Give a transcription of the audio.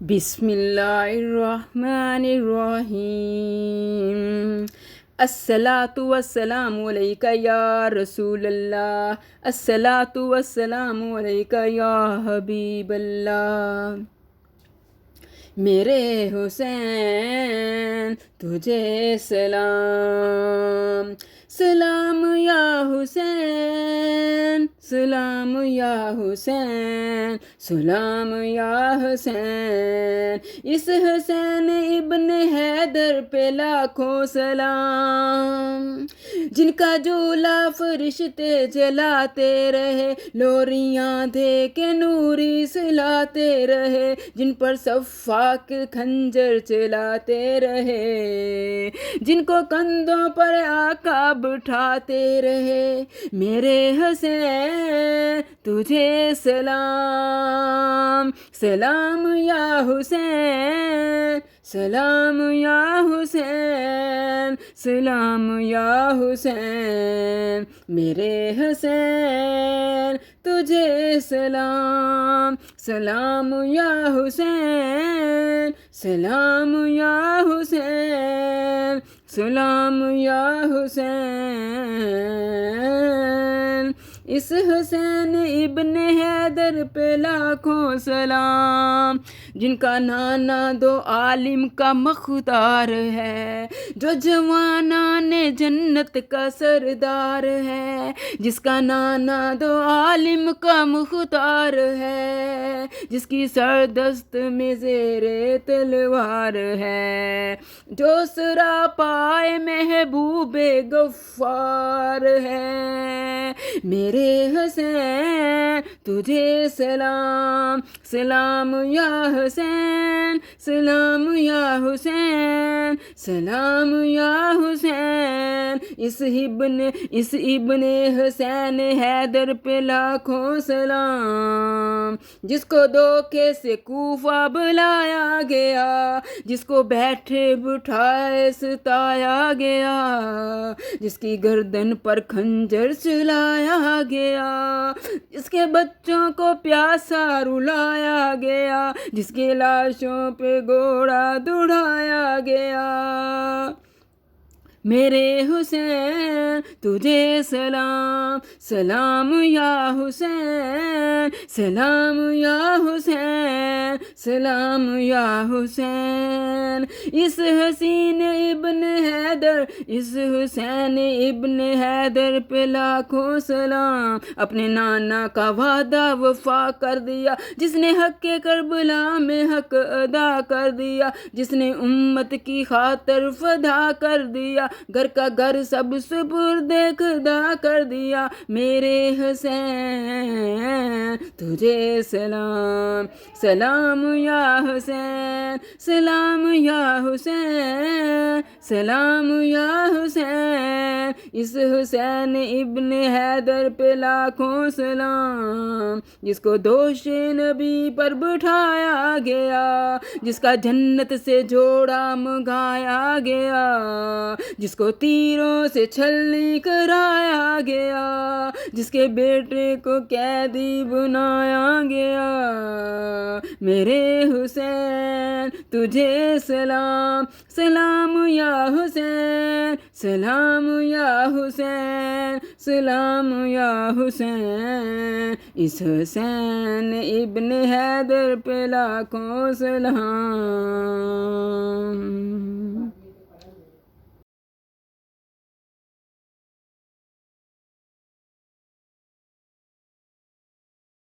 بسم اللہ الرحمن الرحیم۔ الصلاۃ والسلام علیک یا رسول اللہ، الصلاۃ والسلام علیک یا حبیب اللہ۔ میرے حسین تجھے سلام، سلام یا حسین، سلام یا حسین، سلام یا حسین۔ اس حسین ابن حیدر پہ لاکھوں سلام، جن کا جھولا فرشتے جلاتے رہے، لوریاں دے کے نوری سلاتے رہے، جن پر صفاق خنجر چلاتے رہے، جن کو کندھوں پر آقا بٹھاتے رہے۔ میرے حسین تجھے سلام، سلام یا حسین، سلام یا حسین، سلام یا حسین۔ میرے حسین تجھے سلام، سلام یا حسین، سلام یا حسین، سلام یا حسین۔ اس حسین ابن حیدر پہ لاکھوں سلام، جن کا نانا دو عالم کا مختار ہے، جو جوانان جنت کا سردار ہے، جس کا نانا دو عالم کا مختار ہے، جس کی سردست میں زیر تلوار ہے، جو سرا پائے محبوب غفار ہے۔ میرے حسین تجھے سلام، سلام یا حسین، سلام یا حسین، سلام یا حسین۔ اس ابن حسین حیدر پہ لاکھوں سلام، جس کو دھوکے سے کوفہ بلایا گیا، جس کو بیٹھے بٹھائے ستایا گیا، جس کی گردن پر خنجر چلایا گیا، جس کے بچوں کو پیاسا رلایا گیا، جس کی لاشوں پہ گھوڑا دوڑایا گیا۔ میرے حسین تجھے سلام، سلام یا حسین، سلام یا حسین، سلام یا حسین۔ اس حسین ابن حیدر، اس حسین ابن حیدر پہ لاکھوں سلام۔ اپنے نانا کا وعدہ وفا کر دیا، جس نے حق کربلا میں حق ادا کر دیا، جس نے امت کی خاطر فدا کر دیا، گھر کا گھر سب سپرد خدا کر دیا۔ میرے حسین تجھے سلام، سلام یا حسین، سلام یا حسین، سلام یا حسین۔ اس حسین ابن حیدر پہ لاکھوں سلام، جس کو دوش نبی پر بٹھایا گیا، جس کا جنت سے جوڑا منگایا گیا، جس کو تیروں سے چھلنی کرایا گیا، جس کے بیٹے کو قیدی بنایا گیا۔ میرے حسین تجھے سلام، سلام یا حسین، سلام یا حسین، سلام یا حسین۔ اس حسین ابن حیدر پہ لاکھوں سلام۔